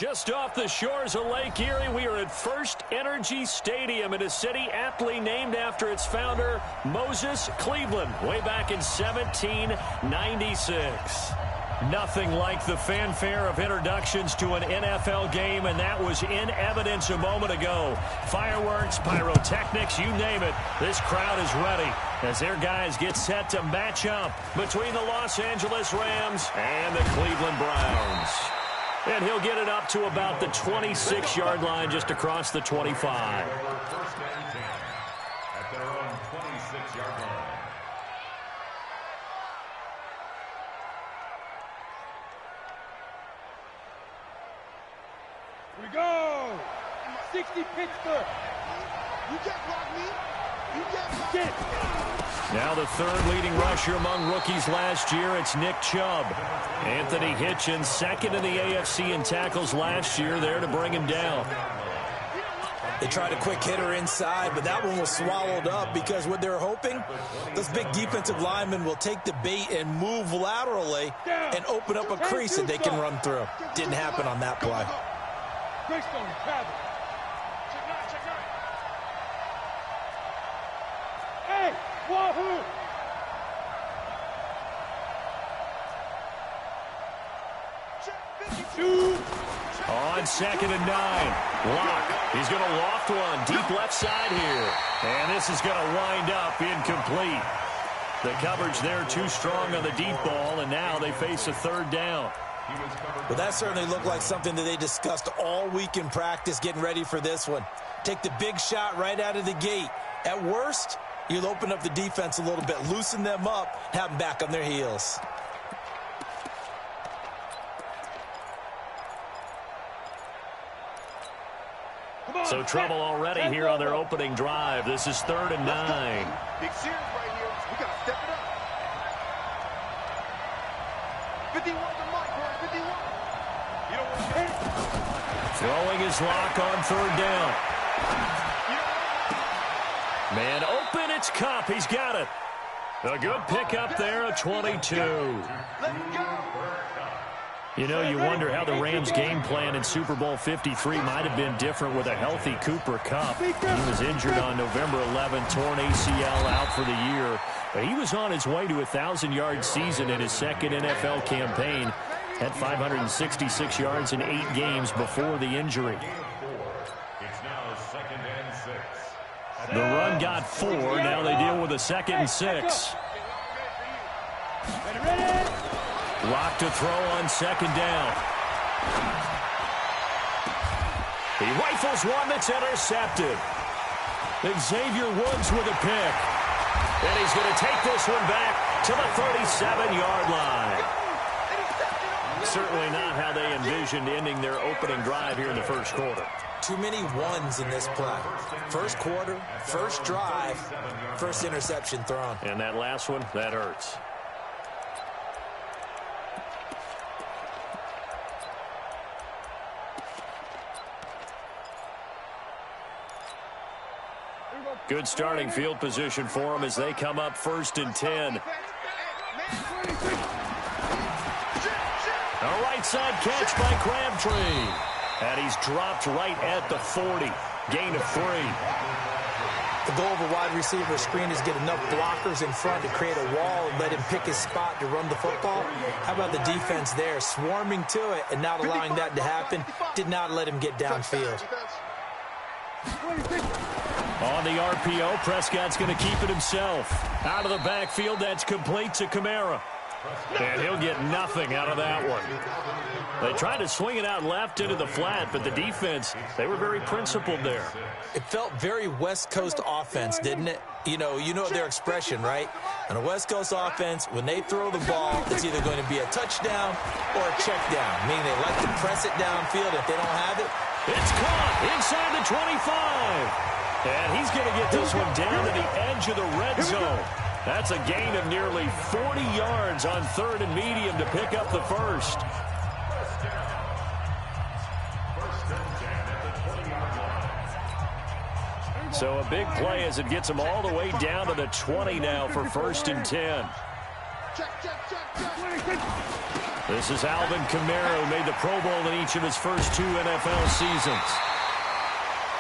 Just off the shores of Lake Erie, we are at First Energy Stadium in a city aptly named after its founder, Moses Cleveland, way back in 1796. Nothing like the fanfare of introductions to an NFL game, and that was in evidence a moment ago. Fireworks, pyrotechnics, you name it. This crowd is ready as their guys get set to match up between the Los Angeles Rams and the Cleveland Browns. And he'll get it up to about the 26-yard line, just across the 25. First and 10 at their own 26-yard line. Here we go. 60 Pittsburgh. You can't block me. You can't block me. Now the third leading rusher among rookies last year, it's Nick Chubb. Anthony Hitchens, second in the AFC in tackles last year, there to bring him down. They tried a quick hitter inside, but that one was swallowed up because what they're hoping, those big defensive linemen will take the bait and move laterally and open up a crease that they can run through. Didn't happen on that play. Hey, wahoo! On second and 9. Lock. He's going to loft one deep left side here. And this is going to wind up incomplete. The coverage there too strong on the deep ball, and now they face a third down. Well, that certainly looked like something that they discussed all week in practice getting ready for this one. Take the big shot right out of the gate. At worst, you'll open up the defense a little bit, loosen them up, have them back on their heels. So trouble already here on their opening drive. This is 3rd and 9. Big series right here. We got to step it up. 51 to Mike, boy. 51. You don't want to hit. Throwing his Lock on 3rd down. Man open, it's Cup. He's got it. A good pickup there, a 22. Let it go. You know, you wonder how the Rams' game plan in Super Bowl 53 might have been different with a healthy Cooper Kupp. He was injured on November 11, torn ACL, out for the year. But he was on his way to a 1,000-yard season in his second NFL campaign. Had 566 yards in 8 games before the injury. It's now 2nd and 6. The run got 4. Now they deal with a 2nd and 6. Lock to throw on 2nd down. He rifles one that's intercepted. Xavier Woods with a pick. And he's going to take this one back to the 37-yard line. Certainly not how they envisioned ending their opening drive here in the first quarter. Too many ones in this play. First quarter, first drive, first interception thrown. And that last one, that hurts. Good starting field position for them as they come up 1st and 10. A right side catch by Crabtree. And he's dropped right at the 40. Gain of 3. The goal of a wide receiver screen is get enough blockers in front to create a wall and let him pick his spot to run the football. How about the defense there, swarming to it and not allowing that to happen? Did not let him get downfield. On the RPO, Prescott's going to keep it himself. Out of the backfield, that's complete to Kamara. And he'll get nothing out of that one. They tried to swing it out left into the flat, but the defense, they were very principled there. It felt very West Coast offense, didn't it? You know their expression, right? On a West Coast offense, when they throw the ball, it's either going to be a touchdown or a check down, meaning they like to press it downfield. If they don't have it, it's caught inside the 25. And he's going to get this one down to the edge of the red zone. That's a gain of nearly 40 yards on 3rd and medium to pick up the first. So a big play as it gets them all the way down to the 20 now for 1st and 10. This is Alvin Kamara, who made the Pro Bowl in each of his first 2 NFL seasons.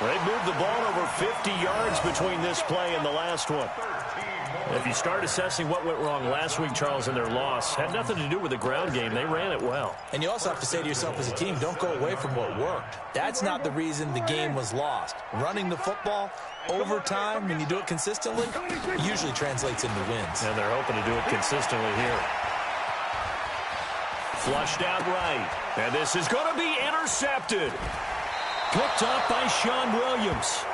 They've moved the ball over 50 yards between this play and the last one. If you start assessing what went wrong last week, Charles, in their loss, had nothing to do with the ground game. They ran it well. And you also have to say to yourself as a team, don't go away from what worked. That's not the reason the game was lost. Running the football over time, when you do it consistently, usually translates into wins. And they're hoping to do it consistently here. Flushed out right. And this is going to be intercepted. Picked up by Sean Williams.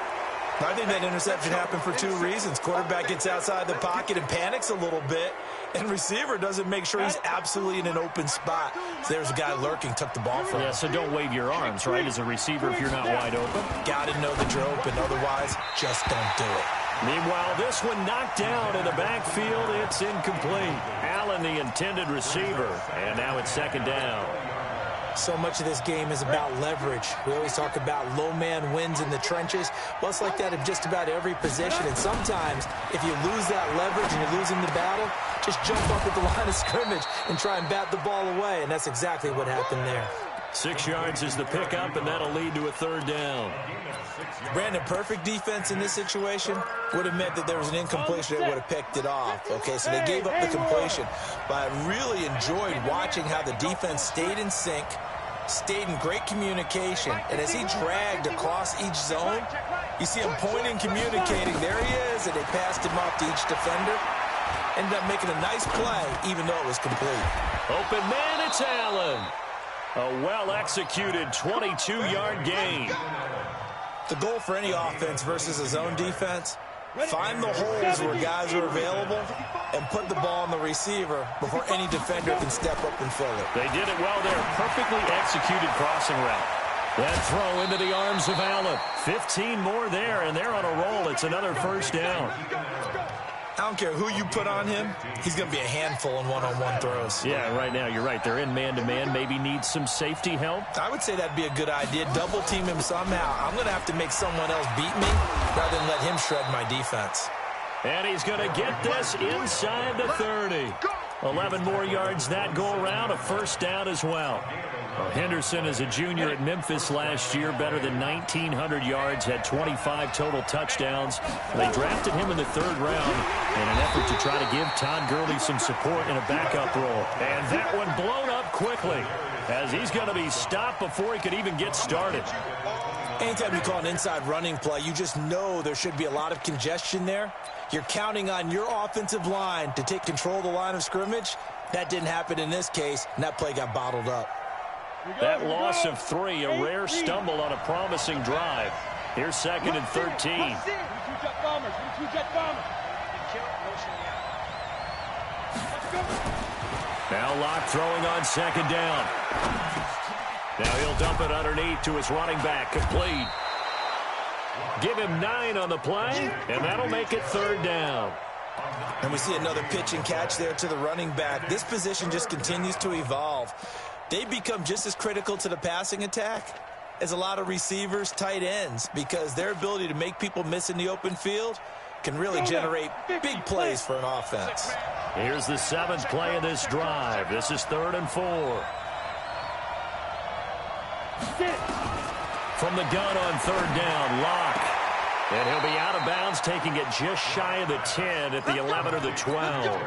I think that interception happened for 2 reasons. Quarterback gets outside the pocket and panics a little bit, and receiver doesn't make sure he's absolutely in an open spot. So there's a guy lurking, took the ball from him. Yeah, so don't wave your arms, right, as a receiver if you're not wide open. Got to know that you're open. Otherwise, just don't do it. Meanwhile, this one knocked down in the backfield. It's incomplete. Allen, the intended receiver, and now it's 2nd down. So much of this game is about leverage. We always talk about low man wins in the trenches. Well, it's like that in just about every position. And sometimes, if you lose that leverage and you're losing the battle, just jump up at the line of scrimmage and try and bat the ball away. And that's exactly what happened there. 6 yards is the pickup, and that'll lead to a 3rd down. Brandon, perfect defense in this situation would have meant that there was an incompletion. They would have picked it off. Okay, so they gave up the completion. But I really enjoyed watching how the defense stayed in sync, stayed in great communication. And as he dragged across each zone, you see him pointing, communicating. There he is, and they passed him off to each defender. Ended up making a nice play, even though it was complete. Open man, it's Allen. A well-executed 22-yard gain. The goal for any offense versus a zone defense, find the holes where guys are available and put the ball on the receiver before any defender can step up and fill it. They did it well there. Perfectly executed crossing route. That throw into the arms of Allen. 15 more there, and they're on a roll. It's another 1st down. I don't care who you put on him, he's going to be a handful in one-on-one throws. Yeah, right now, you're right. They're in man-to-man. Maybe need some safety help. I would say that'd be a good idea. Double team him somehow. I'm going to have to make someone else beat me rather than let him shred my defense. And he's going to get this inside the 30. 11 more yards that go around. A 1st down as well. Well, Henderson is a junior at Memphis last year, better than 1,900 yards, had 25 total touchdowns. They drafted him in the 3rd round in an effort to try to give Todd Gurley some support in a backup role. And that one blown up quickly as he's going to be stopped before he could even get started. Anytime you call an inside running play, you just know there should be a lot of congestion there. You're counting on your offensive line to take control of the line of scrimmage. That didn't happen in this case, and that play got bottled up. That loss of 3, a rare stumble on a promising drive. Here's 2nd and 13. Now Locke throwing on 2nd down. Now he'll dump it underneath to his running back, complete. Give him 9 on the play, and that'll make it 3rd down. And we see another pitch and catch there to the running back. This position just continues to evolve. They become just as critical to the passing attack as a lot of receivers, tight ends, because their ability to make people miss in the open field can really generate big plays for an offense. Here's the 7th play of this drive. This is 3rd and 4. From the gun on 3rd down, Locke. And he'll be out of bounds, taking it just shy of the 10 at the 11 or the 12.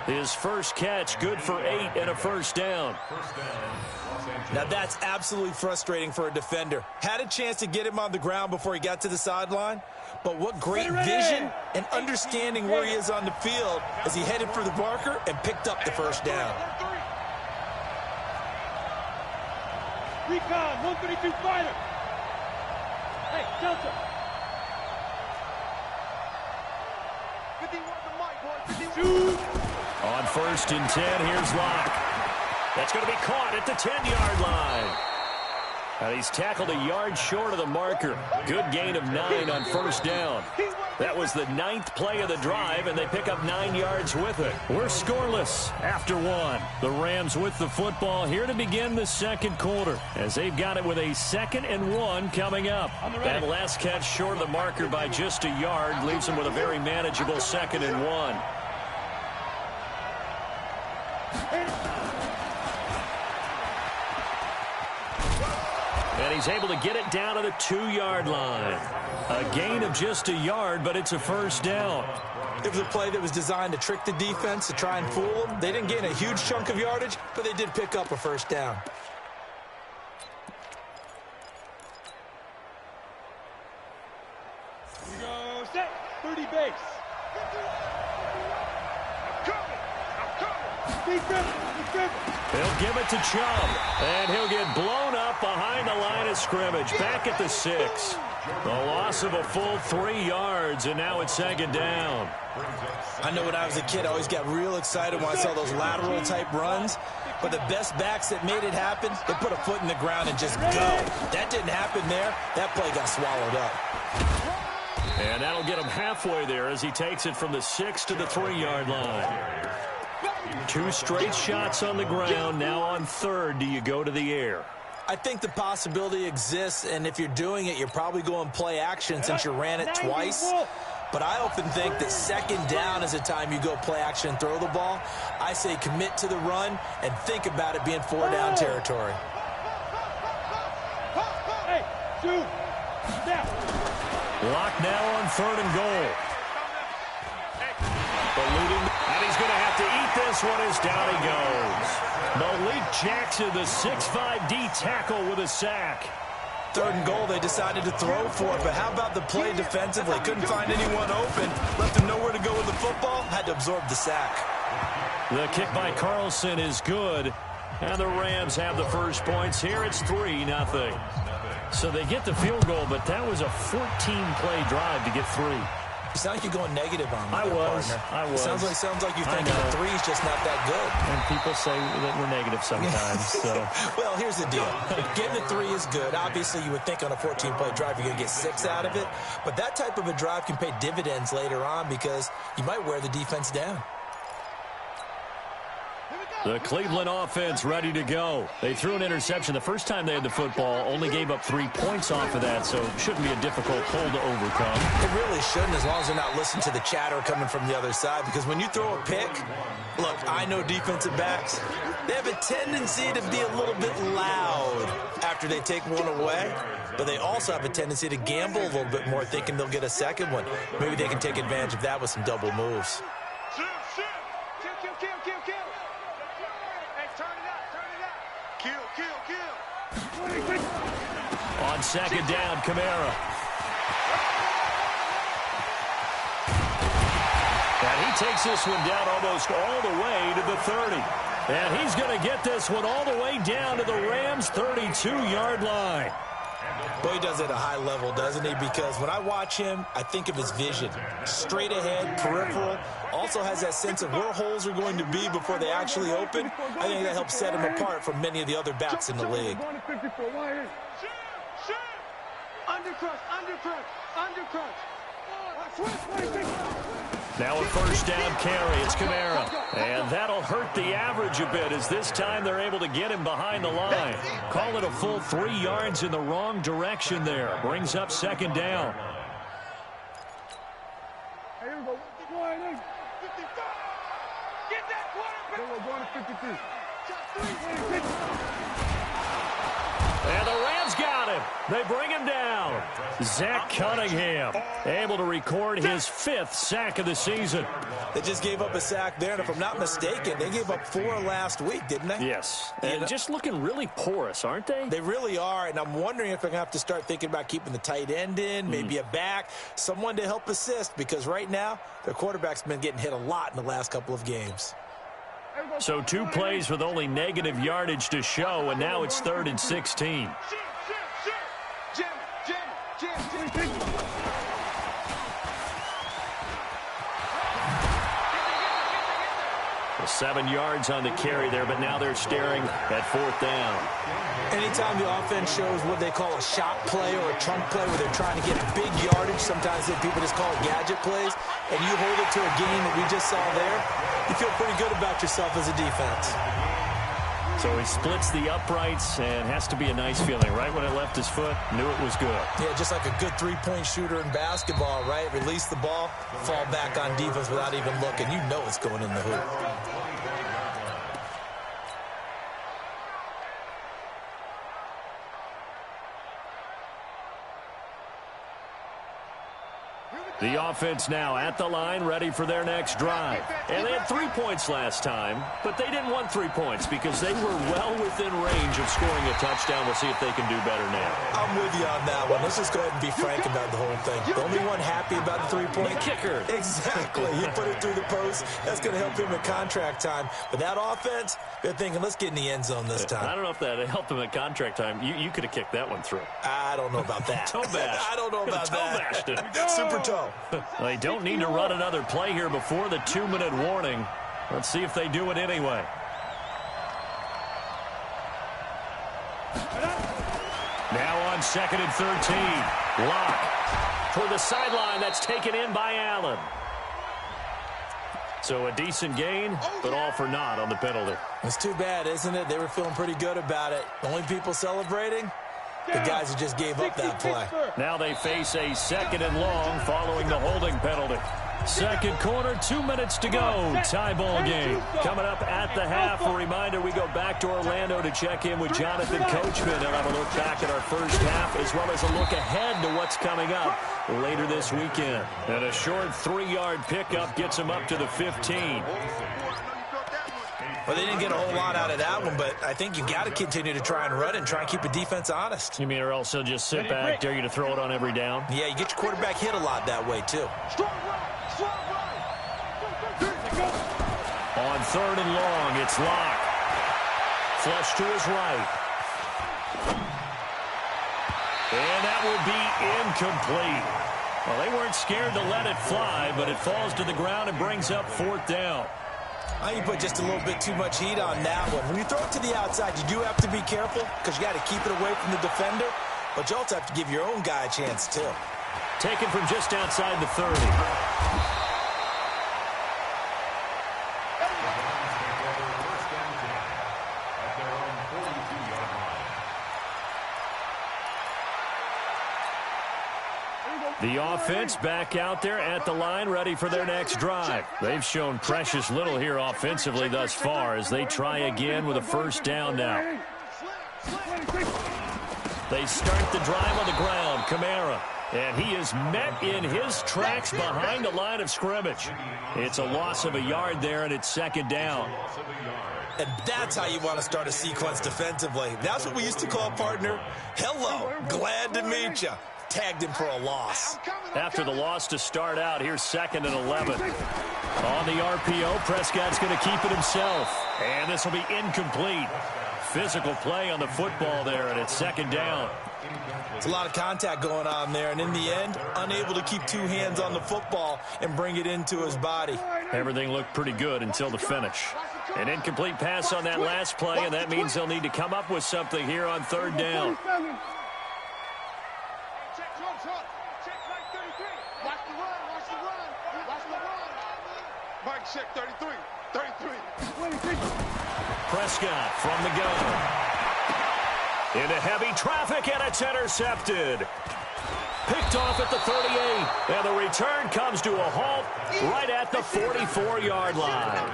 His first catch, good for 8 and a 1st down. Now that's absolutely frustrating for a defender. Had a chance to get him on the ground before he got to the sideline, but what great vision and understanding where he is on the field as he headed for the marker and picked up the 1st down. Recon, 132 fighter. Hey, Delta. 51 the mic, boy. 51. On 1st and 10, here's Locke. That's going to be caught at the 10-yard line. He's tackled a yard short of the marker. Good gain of 9 on 1st down. That was the 9th play of the drive, and they pick up 9 yards with it. We're scoreless after 1. The Rams with the football here to begin the 2nd quarter, as they've got it with a 2nd and 1 coming up. That last catch short of the marker by just a yard leaves them with a very manageable 2nd and 1. And he's able to get it down to the 2-yard line. A gain of just a yard, but it's a first down. It was a play that was designed to trick the defense, to try and fool them. They didn't gain a huge chunk of yardage, but they did pick up a first down. We go set. 30 base. He'll give it to Chubb, and he'll get blown up behind the line of scrimmage, back at the 6. A loss of a full 3 yards, and now it's second down. I know when I was a kid, I always got real excited when I saw those lateral-type runs. But the best backs that made it happen, they put a foot in the ground and just go. That didn't happen there. That play got swallowed up. And that'll get him halfway there as he takes it from the 6 to the 3-yard line. 2 straight shots on the ground. Now on third, do you go to the air? I think the possibility exists, and if you're doing it, you're probably going play action since you ran it twice. But I often think that second down is the time you go play action and throw the ball. I say commit to the run and think about it being 4-down territory. Hey, 2, step. Lock now on third and goal. And he's going to have to eat this one as down he goes. Malik Jackson, the 6'5" D tackle with a sack. Third and goal, they decided to throw for it, but how about the play defensively? Couldn't find anyone open, left him nowhere to go with the football, had to absorb the sack. The kick by Carlson is good, and the Rams have the first points. Here it's 3-0. So they get the field goal, but that was a 14-play drive to get 3. You sound like you're going negative on me. I was. Sounds like you think the 3's just not that good. And people say that we're negative sometimes. So. Well, here's the deal. Getting a 3 is good. Obviously, you would think on a 14-play drive you're going to get 6 out of it. But that type of a drive can pay dividends later on because you might wear the defense down. The Cleveland offense ready to go. They threw an interception the first time they had the football, only gave up 3 points off of that, so it shouldn't be a difficult hole to overcome. It really shouldn't, as long as they're not listening to the chatter coming from the other side, because when you throw a pick, look, I know defensive backs, they have a tendency to be a little bit loud after they take one away, but they also have a tendency to gamble a little bit more, thinking they'll get a second one. Maybe they can take advantage of that with some double moves. On second down, Kamara. And he takes this one down almost all the way to the 30. And he's going to get this one all the way down to the Rams' 32-yard line. Boy, he does it at a high level, doesn't he? Because when I watch him, I think of his vision. Straight ahead, peripheral. Also has that sense of where holes are going to be before they actually open. I think that helps set him apart from many of the other backs in the league. Now a first down carry. It's Kamara. And that'll hurt the average a bit as this time they're able to get him behind the line. Call it a full 3 yards in the wrong direction there. Brings up second down. Here we go. Get that quarterback. Going to 53. And the Rams got him. They bring him down. Zach Cunningham able to record his 5th sack of the season. They just gave up a sack there, and if I'm not mistaken, they gave up 4 last week, didn't they? Yes. And just looking really porous, aren't they? They really are, and I'm wondering if they're going to have to start thinking about keeping the tight end in, maybe a back, someone to help assist, because right now their quarterback's been getting hit a lot in the last couple of games. So 2 plays with only negative yardage to show, and now it's 3rd and 16. Well, 7 yards on the carry there, but now they're staring at 4th down. Anytime the offense shows what they call a shot play or a chunk play where they're trying to get big yardage, sometimes people just call it gadget plays, and you hold it to a game that we just saw there, you feel pretty good about yourself as a defense. So he splits the uprights and has to be a nice feeling. Right when it left his foot, knew it was good. Yeah, just like a good three-point shooter in basketball, right? Release the ball, fall back on defense without even looking. You know it's going in the hoop. The offense now at the line, ready for their next drive. And they had 3 points last time, but they didn't want 3 points because they were well within range of scoring a touchdown. We'll see if they can do better now. I'm with you on that one. Let's just go ahead and be frank about the whole thing. The only one happy about the 3-point kicker. Exactly. He put it through the post. That's going to help him in contract time. But that offense, they're thinking, let's get in the end zone this time. I don't know if that helped him at contract time. You could have kicked that one through. I don't know about that. Toe bash. I don't know about toe that. Bashed it. Super toe. They don't need to run another play here before the 2-minute warning. Let's see if they do it anyway. Now on 2nd and 13. Lock. For the sideline, that's taken in by Allen. So a decent gain, but all for naught on the penalty. It's too bad, isn't it? They were feeling pretty good about it. The only people celebrating, the guys who just gave up that play. Now they face a 2nd and long following the holding penalty. Second quarter, 2 minutes to go. Tie ball game. Coming up at the half, a reminder, we go back to Orlando to check in with Jonathan Coachman and have a look back at our first half as well as a look ahead to what's coming up later this weekend. And a short 3-yard pickup gets him up to the 15. Well, they didn't get a whole lot out of that one, but I think you got to continue to try and run and try and keep the defense honest. You mean or else he'll just sit back, dare you to throw it on every down? Yeah, you get your quarterback hit a lot that way, too. On 3rd and long, it's Locke. Flush to his right. And that will be incomplete. Well, they weren't scared to let it fly, but it falls to the ground and brings up 4th down. You put just a little bit too much heat on that one. When you throw it to the outside, you do have to be careful because you got to keep it away from the defender, but you also have to give your own guy a chance, too. Taken from just outside the 30. The offense back out there at the line, ready for their next drive. They've shown precious little here offensively thus far as they try again with a 1st down now. They start the drive on the ground. Kamara. And he is met in his tracks behind the line of scrimmage. It's a loss of a yard there, and it's 2nd down. And that's how you want to start a sequence defensively. That's what we used to call, partner, hello, glad to meet you. Tagged him for a loss. After the loss to start out, here's 2nd and 11. On the RPO, Prescott's going to keep it himself. And this will be incomplete. Physical play on the football there, and it's 2nd down. It's a lot of contact going on there, and in the end, unable to keep 2 hands on the football and bring it into his body. Everything looked pretty good until the finish. An incomplete pass on that last play, and that means they'll need to come up with something here on 3rd down. Mike, check 33. 33. Prescott from the gun. Into heavy traffic, and it's intercepted. Picked off at the 38, and the return comes to a halt right at the 44-yard line.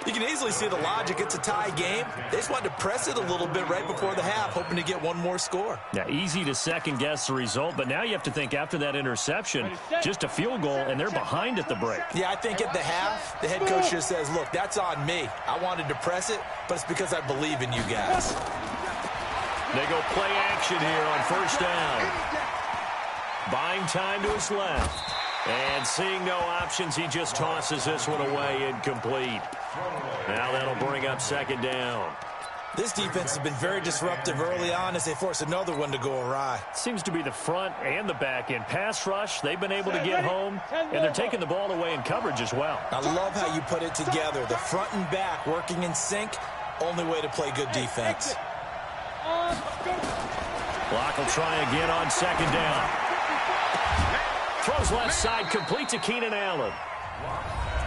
You can easily see the logic. It's a tie game. They just wanted to press it a little bit right before the half, hoping to get one more score. Now, easy to second-guess the result, but now you have to think after that interception, just a field goal, and they're behind at the break. Yeah, I think at the half, the head coach just says, look, that's on me. I wanted to press it, but it's because I believe in you guys. They go play action here on 1st down. Buying time to his left. And seeing no options, he just tosses this one away, incomplete. Now that'll bring up 2nd down. This defense has been very disruptive early on as they force another one to go awry. Seems to be the front and the back end. Pass rush, they've been able to get home, and they're taking the ball away in coverage as well. I love how you put it together. The front and back working in sync, only way to play good defense. Block will try again on 2nd down. Throws left side, complete to Keenan Allen.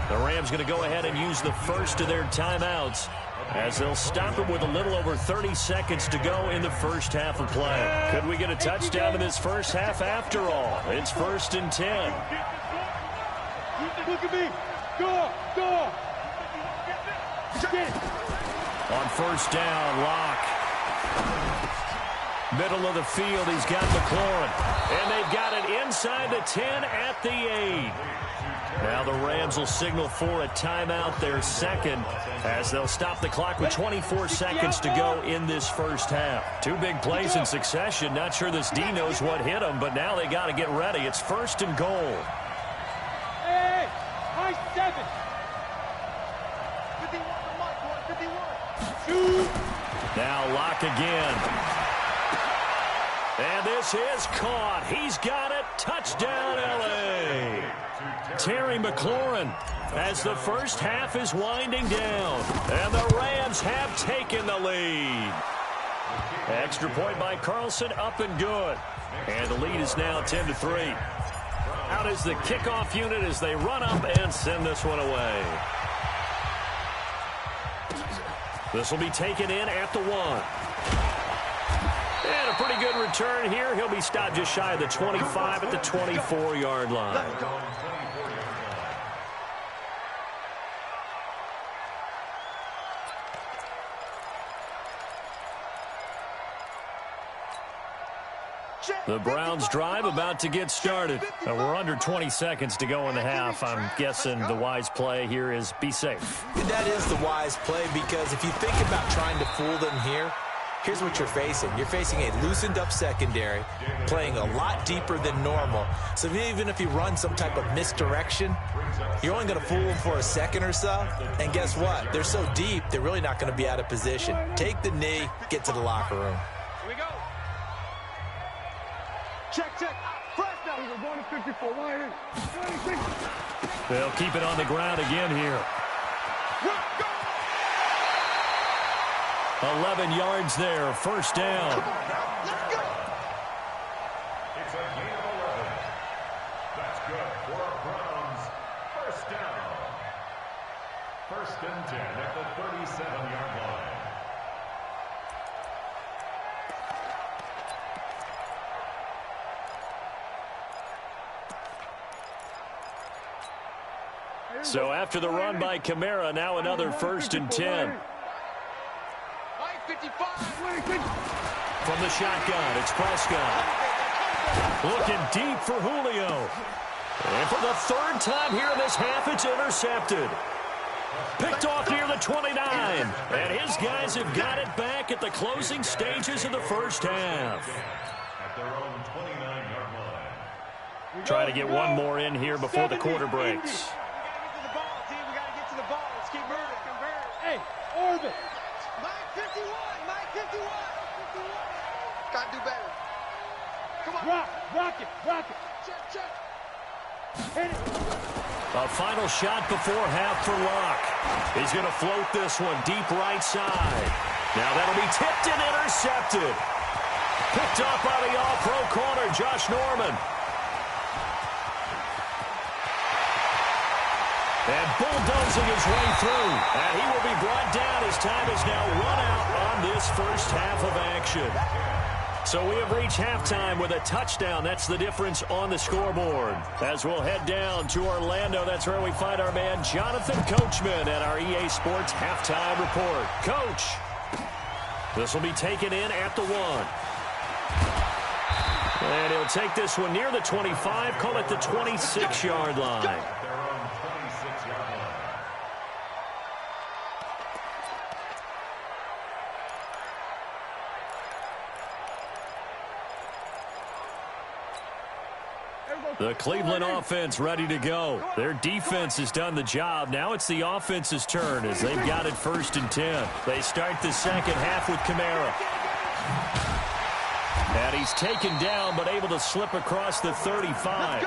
The Rams going to go ahead and use the first of their timeouts as they'll stop him with a little over 30 seconds to go in the first half of play. Could we get a touchdown in this first half after all? It's 1st and 10. Look at me. Go. On 1st down, Locke. Middle of the field, he's got McLaurin. And they've got it inside the 10 at the 8. Now the Rams will signal for a timeout, their second, as they'll stop the clock with 24 seconds to go in this first half. Two big plays in succession. Not sure this D knows what hit them, but now they got to get ready. It's first and goal. Hey, high 7. 51, 51. Now Locke again. And this is caught. He's got it. Touchdown, L.A. Terry McLaurin as the first half is winding down. And the Rams have taken the lead. Extra point by Carlson, up and good. And the lead is now 10-3. Out is the kickoff unit as they run up and send this one away. This will be taken in at the 1. And a pretty good return here. He'll be stopped just shy of the 25 at the 24-yard line. The Browns drive about to get started. We're under 20 seconds to go in the half. I'm guessing the wise play here is be safe. And that is the wise play, because if you think about trying to fool them here, here's what you're facing. You're facing a loosened up secondary, playing a lot deeper than normal. So even if you run some type of misdirection, you're only going to fool them for a second or so. And guess what? They're so deep, they're really not going to be out of position. Take the knee, get to the locker room. Here we go. Check. Fresh now. We're going to 54. Right here. 26. They'll keep it on the ground again here. 11 yards there, first down. Let's go. It's a gain of 11. That's good for Browns. First down. First and 10 at the 37-yard line. So after the run by Kamara, now another first and 10. 55. From the shotgun, it's Prescott. Looking deep for Julio. And for the third time here in this half, it's intercepted. Picked off near the 29. And his guys have got it back at the closing stages of the first half. At their own 29-yard line. Trying to get one more in here before the quarter breaks. We got to get to the ball. Let's keep moving. Hey, orbit. Mike 51. Got to do better. Come on. Rock it. Check. Hit it. A final shot before half for Locke. He's going to float this one deep right side. Now that'll be tipped and intercepted. Picked up by the all-pro corner, Josh Norman. And bulldozing his way through. And he will be brought down. His time is now run out on this first half of action. So we have reached halftime with a touchdown. That's the difference on the scoreboard. As we'll head down to Orlando, that's where we find our man Jonathan Coachman at our EA Sports Halftime Report. Coach, this will be taken in at the 1. And he'll take this one near the 25, call it the 26-yard line. Their own 26-yard line. The Cleveland offense ready to go. Their defense has done the job. Now it's the offense's turn as they've got it first and 10. They start the second half with Kamara. And he's taken down but able to slip across the 35.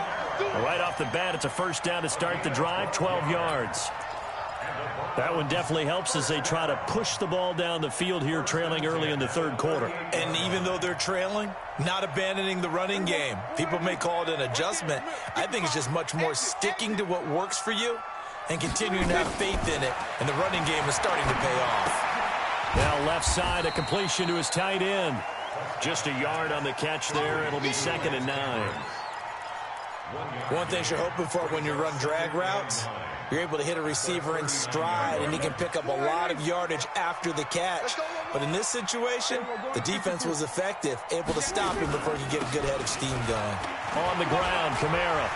Right off the bat, it's a first down to start the drive, 12 yards. That one definitely helps as they try to push the ball down the field here, trailing early in the third quarter. And even though they're trailing, not abandoning the running game. People may call it an adjustment. I think it's just much more sticking to what works for you and continuing to have faith in it. And the running game is starting to pay off. Now left side, a completion to his tight end. Just a yard on the catch there. It'll be 2nd and 9. One thing you're hoping for when you run drag routes, you're able to hit a receiver in stride, and he can pick up a lot of yardage after the catch. But in this situation, the defense was effective, able to stop him before he could get a good head of steam going. On the ground, Kamara.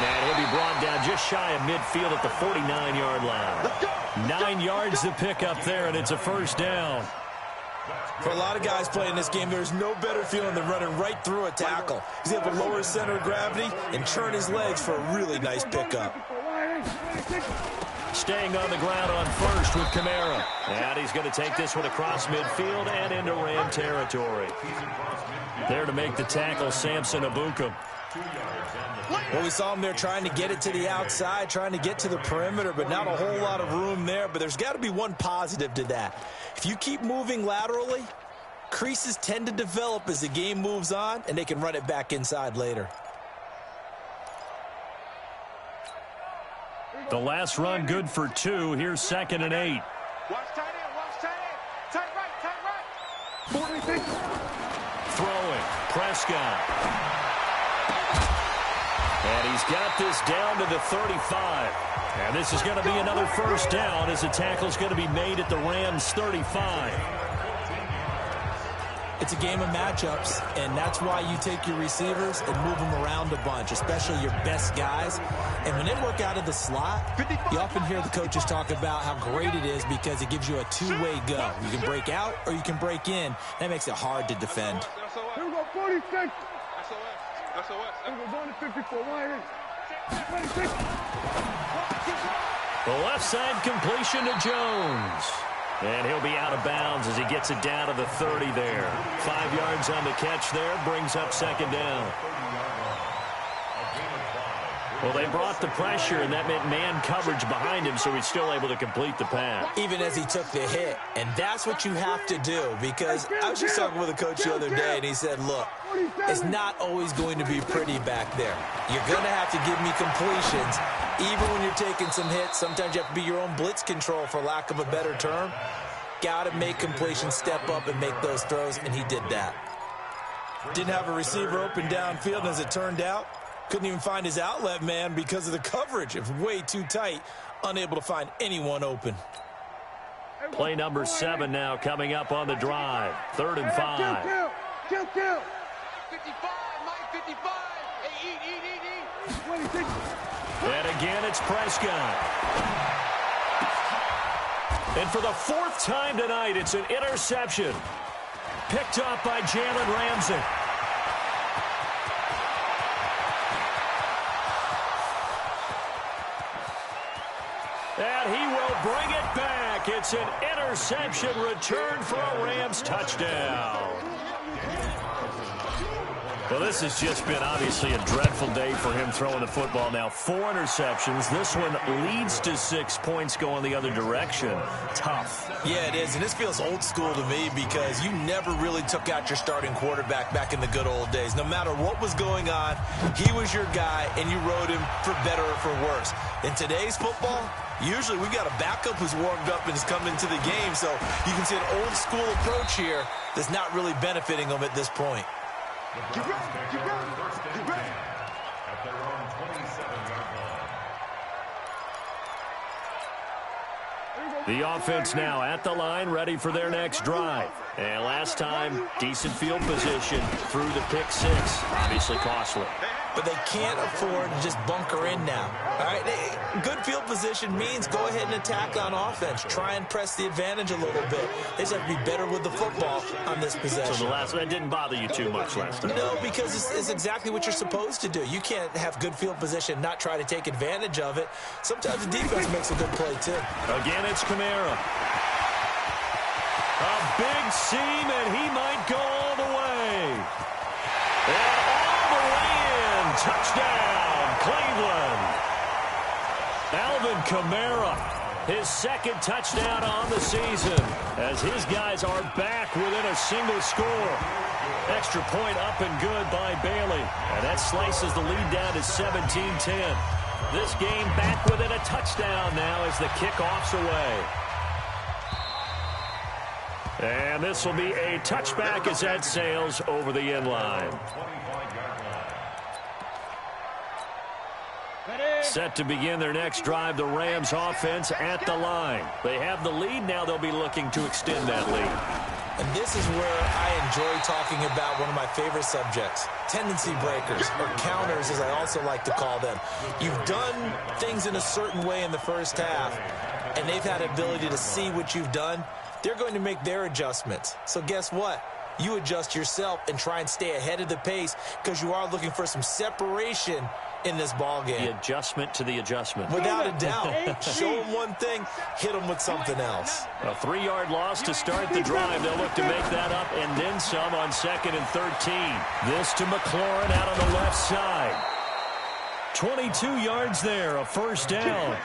And he'll be brought down just shy of midfield at the 49-yard line. 9 yards to pick up there, and it's a first down. For a lot of guys playing this game, there's no better feeling than running right through a tackle. He's able to lower his center of gravity and churn his legs for a really nice pickup. Staying on the ground on first with Kamara. And he's going to take this one across midfield and into Ram territory. There to make the tackle, Samson Ebukam. Well, we saw him there trying to get it to the outside, trying to get to the perimeter, but not a whole lot of room there. But there's got to be one positive to that. If you keep moving laterally, creases tend to develop as the game moves on, and they can run it back inside later. The last run good for 2. Here's 2nd and 8. Watch tight end, watch tight end. Tight right, tight right. Throwing. Prescott. And he's got this down to the 35. And this is going to be another first down as the tackle's going to be made at the Rams' 35. It's a game of matchups, and that's why you take your receivers and move them around a bunch, especially your best guys. And when they work out of the slot, you often hear the coaches talk about how great it is because it gives you a two-way go. You can break out or you can break in. That makes it hard to defend. Here we go, 46. Here we go, going to 54. Wide 26. The left side completion to Jones. And he'll be out of bounds as he gets it down to the 30 there. 5 yards on the catch there, brings up 2nd down. Well, they brought the pressure, and that meant man coverage behind him, so he's still able to complete the pass. Even as he took the hit, and that's what you have to do, because I was just talking with a coach the other day, and he said, look, it's not always going to be pretty back there. You're going to have to give me completions. Even when you're taking some hits, sometimes you have to be your own blitz control, for lack of a better term. Got to make completions, step up and make those throws, and he did that. Didn't have a receiver open downfield, and as it turned out, couldn't even find his outlet man because of the coverage. It was way too tight, unable to find anyone open. Play number 7 now coming up on the drive. 3rd and 5. Kill. 55, Mike, 55. Hey, eat. 26. And again, it's Prescott. And for the 4th time tonight, it's an interception. Picked up by Jalen Ramsey. And he will bring it back. It's an interception return for a Rams touchdown. Well, this has just been obviously a dreadful day for him throwing the football. Now 4 interceptions. This one leads to 6 points going the other direction. Tough. Yeah, it is, and this feels old school to me because you never really took out your starting quarterback back in the good old days. No matter what was going on, he was your guy, and you rode him for better or for worse. In today's football, usually we've got a backup who's warmed up and has come into the game, so you can see an old school approach here that's not really benefiting them at this point. Get ready. At their own 27-yard line. The offense now at the line, ready for their next drive. And last time, decent field position through the pick 6. Obviously costly. But they can't afford to just bunker in now. All right, good field position means go ahead and attack on offense. Try and press the advantage a little bit. They just have to be better with the football on this possession. So the last one didn't bother you too much last time? No, because it's exactly what you're supposed to do. You can't have good field position and not try to take advantage of it. Sometimes the defense makes a good play, too. Again, it's Kamara. A big seam, and he might go all the way. And all the way in. Touchdown, Cleveland. Alvin Kamara, his 2nd touchdown on the season, as his guys are back within a single score. Extra point up and good by Bailey. And that slices the lead down to 17-10. This game back within a touchdown now as the kickoff's away. And this will be a touchback as that sails over the end line. Set to begin their next drive, the Rams offense at the line. They have the lead. Now they'll be looking to extend that lead. And this is where I enjoy talking about one of my favorite subjects, tendency breakers, or counters as I also like to call them. You've done things in a certain way in the first half, and they've had the ability to see what you've done. They're going to make their adjustments. So guess what? You adjust yourself and try and stay ahead of the pace because you are looking for some separation in this ball game. The adjustment to the adjustment. Without a doubt. Show them one thing, hit them with something else. A 3-yard loss to start the drive. They'll look to make that up and then some on 2nd and 13. This to McLaurin out on the left side. 22 yards there, a first down.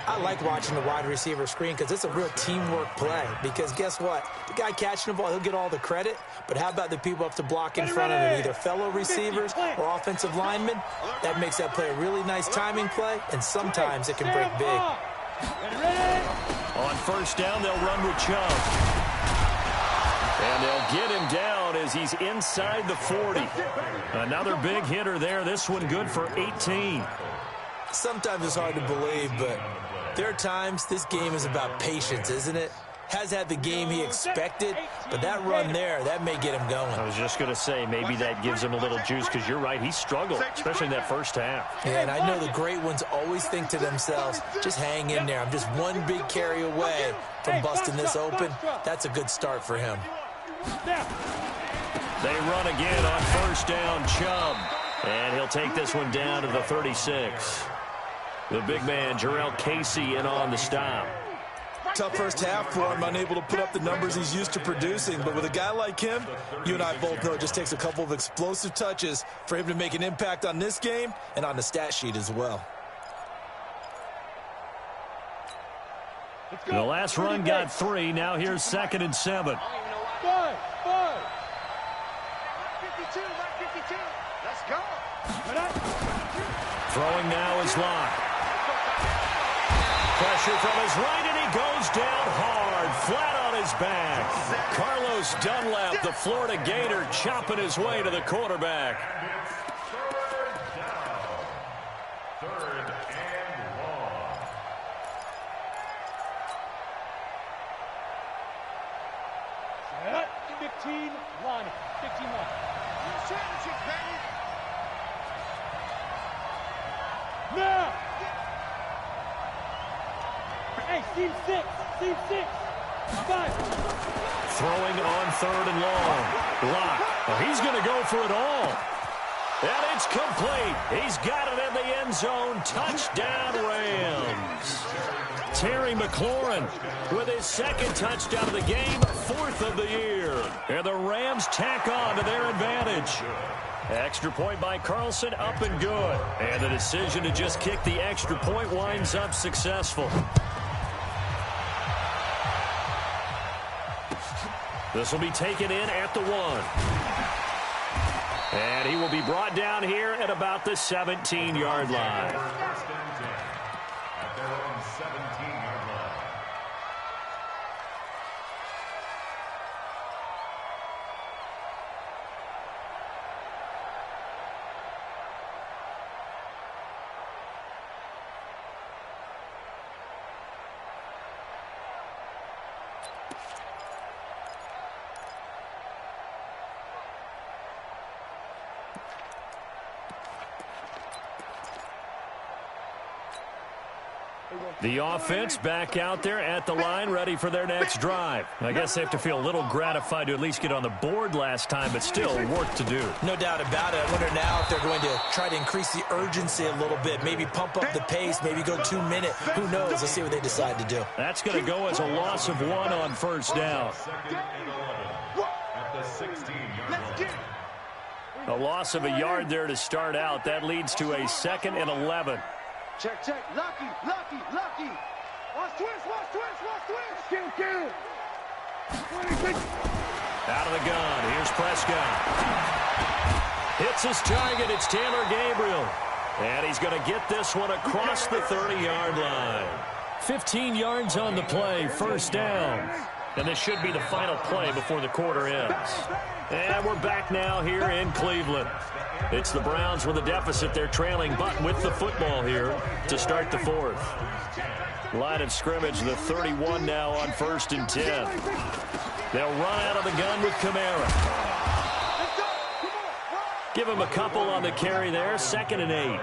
I like watching the wide receiver screen because it's a real teamwork play. Because guess what? The guy catching the ball, he'll get all the credit. But how about the people up to block in front of him, either fellow receivers or offensive linemen? That makes that play a really nice timing play, and sometimes it can break big. On first down, they'll run with Chubb. And they'll get him down as he's inside the 40. Another big hitter there. This one good for 18. Sometimes it's hard to believe, but there are times this game is about patience, isn't it? Has had the game he expected, but that run there, that may get him going. I was just going to say, maybe that gives him a little juice because you're right, he struggled, especially in that first half. Yeah, and I know the great ones always think to themselves, just hang in there. I'm just one big carry away from busting this open. That's a good start for him. They run again on first down, Chubb. And he'll take this one down to the 36. The big man, Jarrell Casey, in on the stop. Tough first half for him, unable to put up the numbers he's used to producing. But with a guy like him, you and I both know it just takes a couple of explosive touches for him to make an impact on this game and on the stat sheet as well. The last run got 3. Now here's 2nd and 7. 5. 52. Let's go. Throwing now is Locke. Pressure from his right, and he goes down hard, flat on his back. Carlos Dunlap, the Florida Gator, chopping his way to the quarterback. Third and long. Set. 15-1. 15-1. Now! Hey, team 6. 5. Throwing on 3rd and long. Locke. Well, he's going to go for it all. And it's complete. He's got it in the end zone. Touchdown, Rams. Terry McLaurin with his 2nd touchdown of the game, 4th of the year. And the Rams tack on to their advantage. Extra point by Carlson, up and good. And the decision to just kick the extra point winds up successful. This will be taken in at the 1. And he will be brought down here at about the 17-yard line. First and 10 at their own 17-yard line. The offense back out there at the line, ready for their next drive. I guess they have to feel a little gratified to at least get on the board last time, but still work to do. No doubt about it. I wonder now if they're going to try to increase the urgency a little bit, maybe pump up the pace, maybe go 2-minute. Who knows? Let's see what they decide to do. That's going to go as a loss of 1 on first down. 2nd and 11 at the 16-yard line. A loss of a yard there to start out. That leads to a 2nd and 11. Check. Lucky. Watch twist. Kill. Out of the gun. Here's Prescott. Hits his target. It's Taylor Gabriel. And he's going to get this one across the 30-yard line. 15 yards on the play. First down. And this should be the final play before the quarter ends. And we're back now here in Cleveland. It's the Browns with a deficit. They're trailing, but with the football here to start the fourth. Line of scrimmage, the 31 now on 1st and 10. They'll run out of the gun with Kamara. Give him a couple on the carry there. 2nd and 8.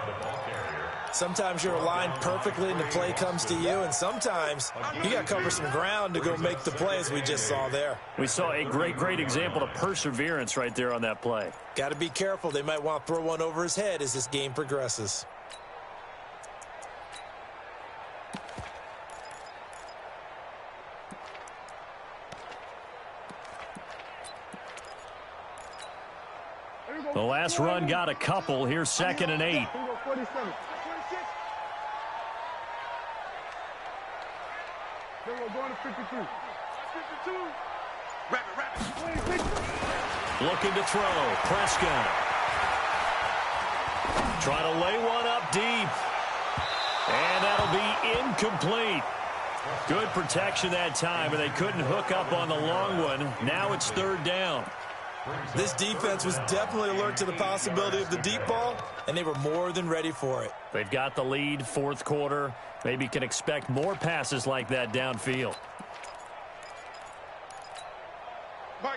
Sometimes you're aligned perfectly and the play comes to you, and sometimes you got to cover some ground to go make the play, as we just saw there. We saw a great example of perseverance right there on that play. Got to be careful. They might want to throw one over his head as this game progresses. The last run got a couple. Here's 2nd and 8. Going to 52. Looking to throw. Prescott. Trying to lay one up deep. And that'll be incomplete. Good protection that time, and they couldn't hook up on the long one. Now it's 3rd down. This defense was definitely alert to the possibility of the deep ball, and they were more than ready for it. They've got the lead, 4th quarter. Maybe can expect more passes like that downfield.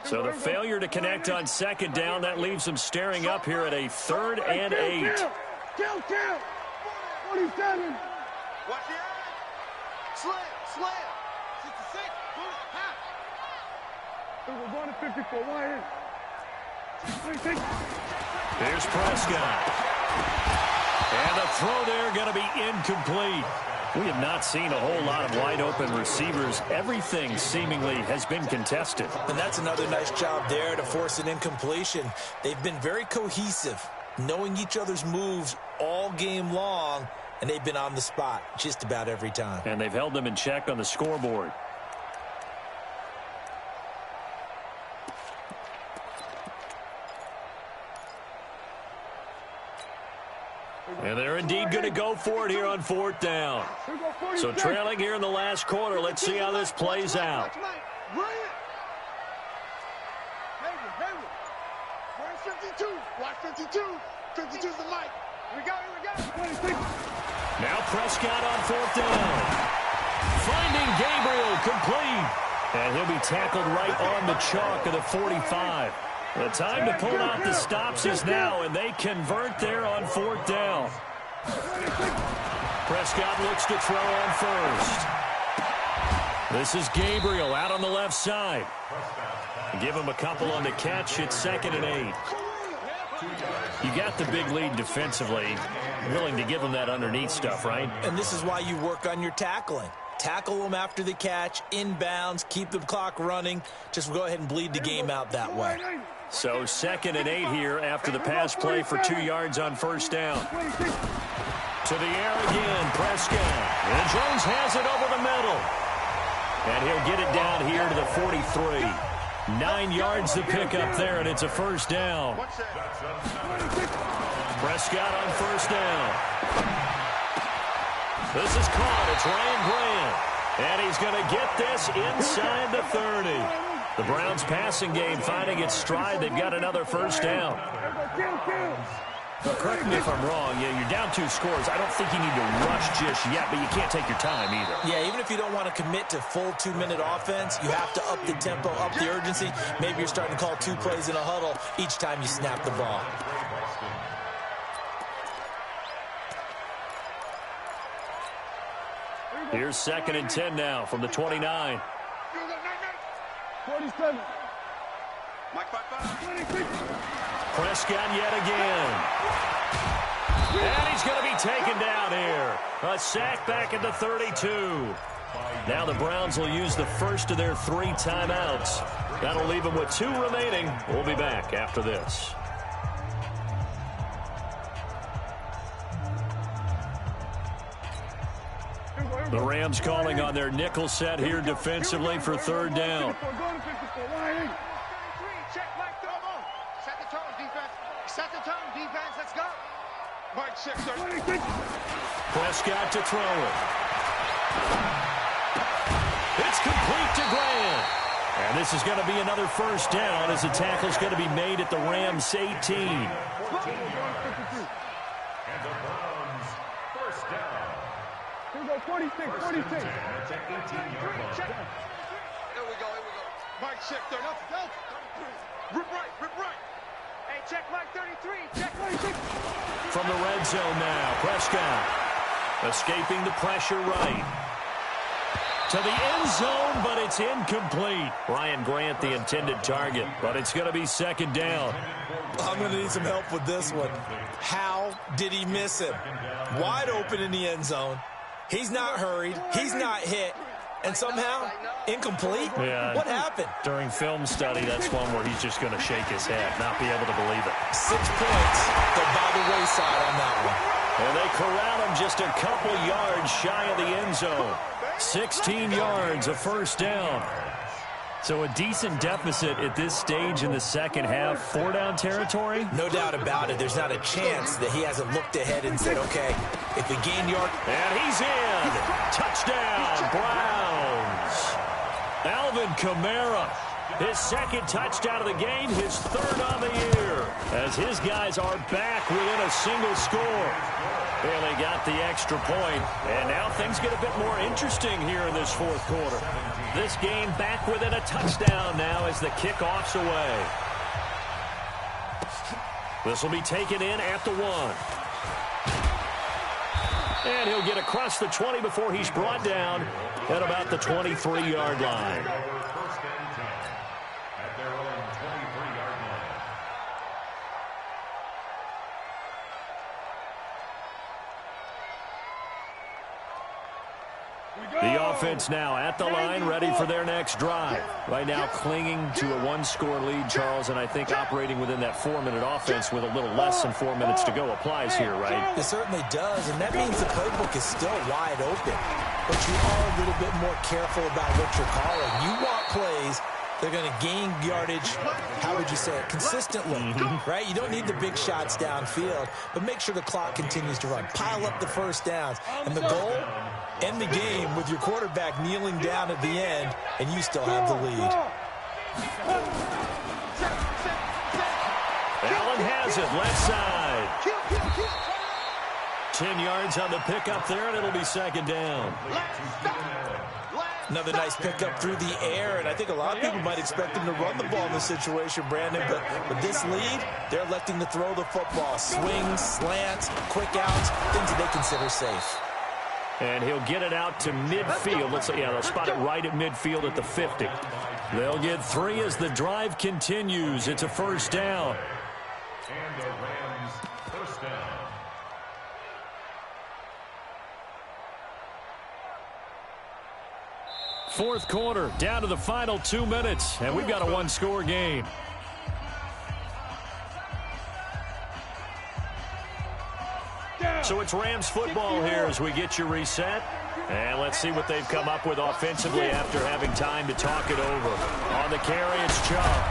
So the failure to connect on 2nd down, that leaves them staring up here at a 3rd and 8. Kill. 47. Watch the eye. Slam. 66. We're going to 54. Why in? Here's Prescott. And the throw there going to be incomplete. We have not seen a whole lot of wide-open receivers. Everything seemingly has been contested. And that's another nice job there to force an incompletion. They've been very cohesive, knowing each other's moves all game long, and they've been on the spot just about every time. And they've held them in check on the scoreboard. And they're indeed going to go for it here on 4th down. So trailing here in the last quarter. Let's see how this plays out. Watch 52. 52's the mic. Here we go. Now Prescott on 4th down. Finding Gabriel complete. And he'll be tackled right on the chalk of the 45. The time to pull out the stops is now, and they convert there on 4th down. Prescott looks to throw on 1st. This is Gabriel out on the left side. Give him a couple on the catch. It's 2nd and 8. You got the big lead defensively. Willing to give them that underneath stuff, right? And this is why you work on your tackling. Tackle them after the catch, inbounds, keep the clock running. Just go ahead and bleed the game out that way. So 2nd and 8 here after the pass play for 2 yards on 1st down. To the air again, Prescott. And Jones has it over the middle. And he'll get it down here to the 43. 9 yards to pick up there, and it's a 1st down. Prescott on 1st down. This is caught. It's Ryan Grant. And he's going to get this inside the 30. The Browns passing game finding its stride. They've got another 1st down. Well, correct me if I'm wrong. Yeah, you're down 2 scores. I don't think you need to rush just yet, but you can't take your time either. Yeah, even if you don't want to commit to full 2-minute offense, you have to up the tempo, up the urgency. Maybe you're starting to call 2 plays in a huddle each time you snap the ball. Here's 2nd and 10 now from the 29. 47. Prescott yet again. And he's going to be taken down here. A sack back at the 32. Now the Browns will use the first of their 3 timeouts. That'll leave them with 2 remaining. We'll be back after this. The Rams calling on their nickel set here defensively for 3rd down. Prescott to throw it. It's complete to Grant. And this is going to be another first down as the tackle is going to be made at the Rams' 18. And the Browns, first down. Here we go, 46, 46. That's an 18-yard line. Here we go. Mike, check 30. Rip right. Hey, check Mike 33. Check 26. From the red zone now, Prescott escaping the pressure right. To the end zone, but it's incomplete. Ryan Grant, the intended target, but it's going to be second down. I'm going to need some help with this one. How did he miss him? Wide open in the end zone. He's not hurried. He's not hit. And somehow, incomplete? Yeah. What happened? During film study, that's one where he's just going to shake his head, not be able to believe it. 6 points. Go by the wayside on that one. And they corral him just a couple yards shy of the end zone. 16 yards, a first down. So a decent deficit at this stage in the second half. 4-down territory? No doubt about it. There's not a chance that he hasn't looked ahead and said, okay, if we gain yard. And he's in. Touchdown, Browns. Alvin Kamara, his second touchdown of the game, his third on the year, as his guys are back within a single score. Well, they got the extra point, and now things get a bit more interesting here in this fourth quarter. This game back within a touchdown now as the kickoff's away. This will be taken in at the 1. And he'll get across the 20 before he's brought down at about the 23-yard line. First and 10 at their own 23-yard line. The offense now at the line, ready for their next drive. Right now clinging to a 1-score lead, Charles, and I think operating within that 4-minute offense with a little less than 4 minutes to go applies here, right? It certainly does, and that means the playbook is still wide open. But you are a little bit more careful about what you're calling. You want plays they're going to gain yardage, how would you say it, consistently, right? You don't need the big shots downfield, but make sure the clock continues to run. Pile up the first downs. And the goal, end the game with your quarterback kneeling down at the end, and you still have the lead. Allen has it, left side. 10 yards on the pickup there, and it'll be second down. Another nice pickup through the air, and I think a lot of people might expect him to run the ball in this situation, Brandon, but with this lead, they're electing to throw the football. Swings, slants, quick outs, things that they consider safe. And he'll get it out to midfield. They'll spot it right at midfield at the 50. They'll get 3 as the drive continues. It's a first down. And the Rams first down. Fourth quarter, down to the final 2 minutes, and we've got a 1-score game. So it's Rams football here as we get you reset. And let's see what they've come up with offensively after having time to talk it over. On the carry, it's Chubb.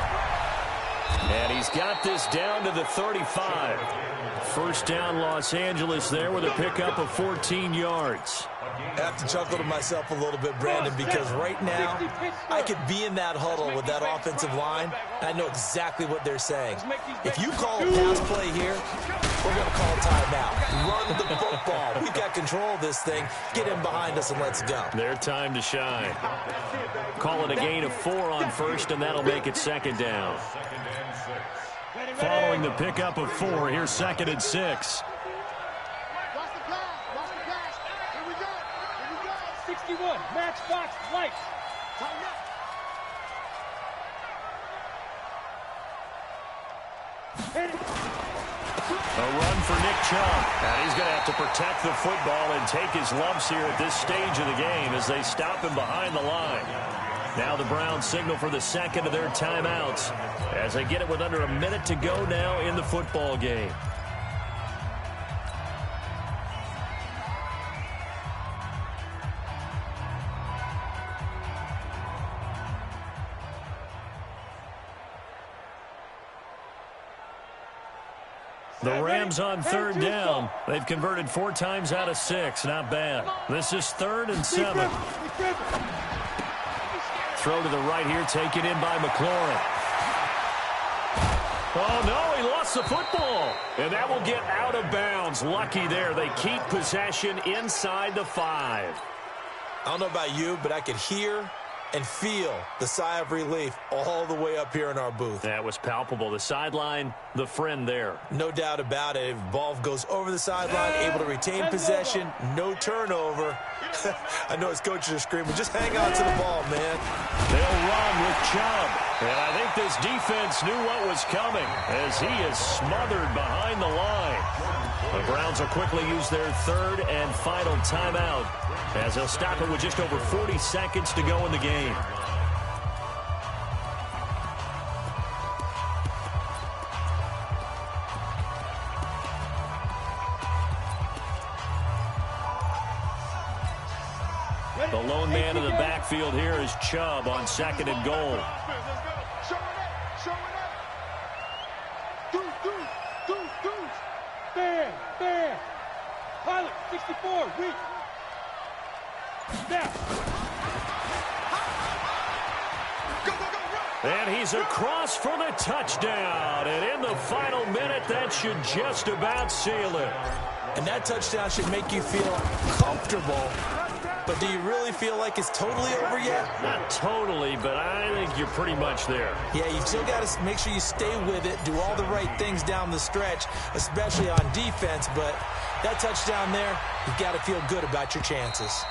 And he's got this down to the 35. First down, Los Angeles there with a pickup of 14 yards. I have to chuckle to myself a little bit, Brandon, because right now I could be in that huddle with that offensive line, and I know exactly what they're saying. If you call a pass play here, we're going to call a timeout. Run the football. We've got control of this thing. Get in behind us and let's go. Their time to shine. Call it a gain of 4 on first, and that'll make it second down. Following the pickup of 4, here's second and 6. 61, matchbox, lights. A run for Nick Chubb. And he's going to have to protect the football and take his lumps here at this stage of the game as they stop him behind the line. Now the Browns signal for the second of their timeouts as they get it with under a minute to go now in the football game. The Rams on third down. They've converted 4 times out of 6. Not bad. This is 3rd and 7. throw to the right here, taken in by McLaurin. Oh, no, he lost the football. And that will get out of bounds. Lucky there. They keep possession inside the 5. I don't know about you, but I could hear and feel the sigh of relief all the way up here in our booth. That was palpable. The sideline, the friend there. No doubt about it. If the ball goes over the sideline, able to retain possession, no turnover. I know his coaches are screaming, just hang on to the ball, man. They'll run with Chubb. And I think this defense knew what was coming as he is smothered behind the line. The Browns will quickly use their third and final timeout as they'll stop it with just over 40 seconds to go in the game. The lone man in the backfield here is Chubb on 2nd and goal. Fair. Pilot, 64, weak. Snap. And he's across for the touchdown. And in the final minute, that should just about seal it. And that touchdown should make you feel comfortable. But do you really feel like it's totally over yet? Not totally, but I think you're pretty much there. Yeah, you still got to make sure you stay with it, do all the right things down the stretch, especially on defense. But that touchdown there, you've got to feel good about your chances.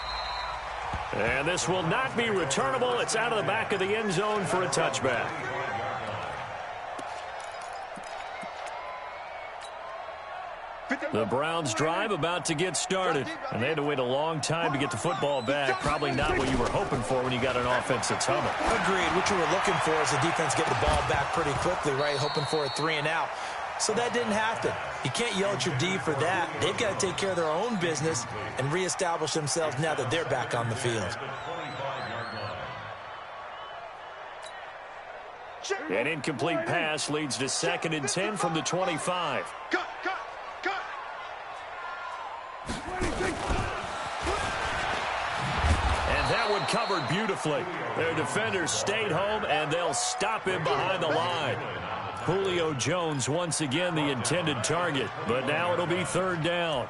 And this will not be returnable. It's out of the back of the end zone for a touchback. The Browns drive about to get started. And they had to wait a long time to get the football back. Probably not what you were hoping for when you got an offense that's humming. Agreed. What you were looking for is the defense get the ball back pretty quickly, right? Hoping for a 3 and out. So that didn't happen. You can't yell at your D for that. They've got to take care of their own business and reestablish themselves now that they're back on the field. An incomplete pass leads to 2nd and 10 from the 25. Cut. And that one covered beautifully. Their defenders stayed home, and they'll stop him behind the line. Julio Jones once again the intended target, but now it'll be 3rd down.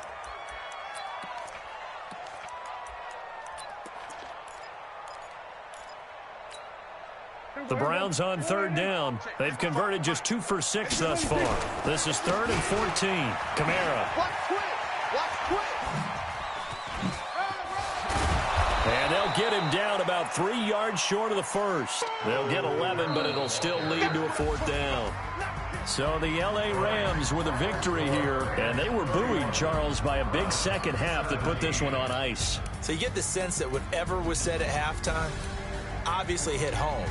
The Browns on 3rd down. They've converted just 2 for 6 thus far. This is 3rd and 14. Kamara. And they'll get him down about 3 yards short of the first. They'll get 11, but it'll still lead to a 4th down. So the L.A. Rams with a victory here, and they were buoyed, Charles, by a big second half that put this one on ice. So you get the sense that whatever was said at halftime obviously hit home.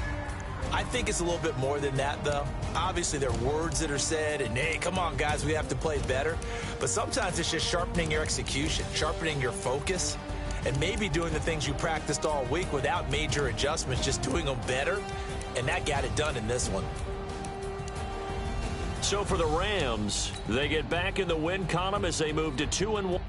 I think it's a little bit more than that, though. Obviously, there are words that are said, and, hey, come on, guys, we have to play better. But sometimes it's just sharpening your execution, sharpening your focus, and maybe doing the things you practiced all week without major adjustments, just doing them better, and that got it done in this one. So for the Rams, they get back in the win column as they move to 2-1.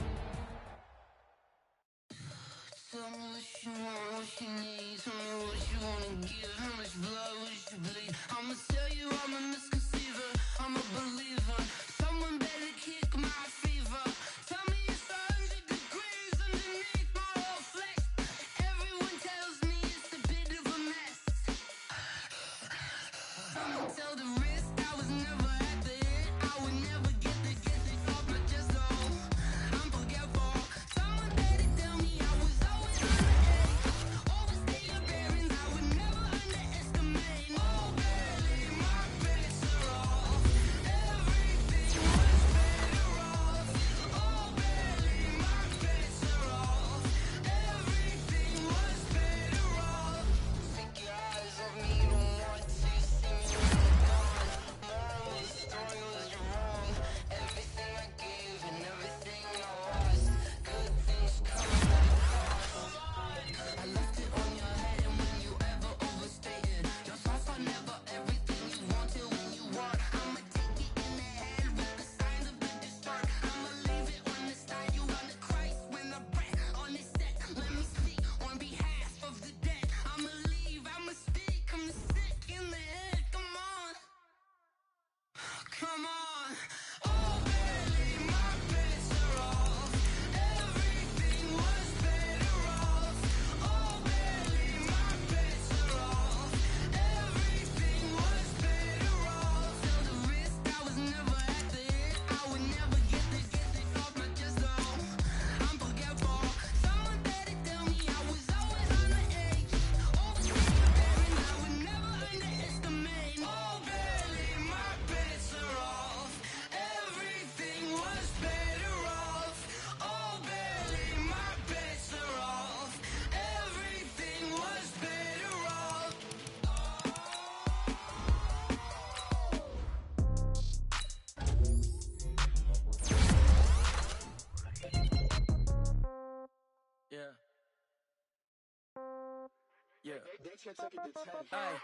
Yeah.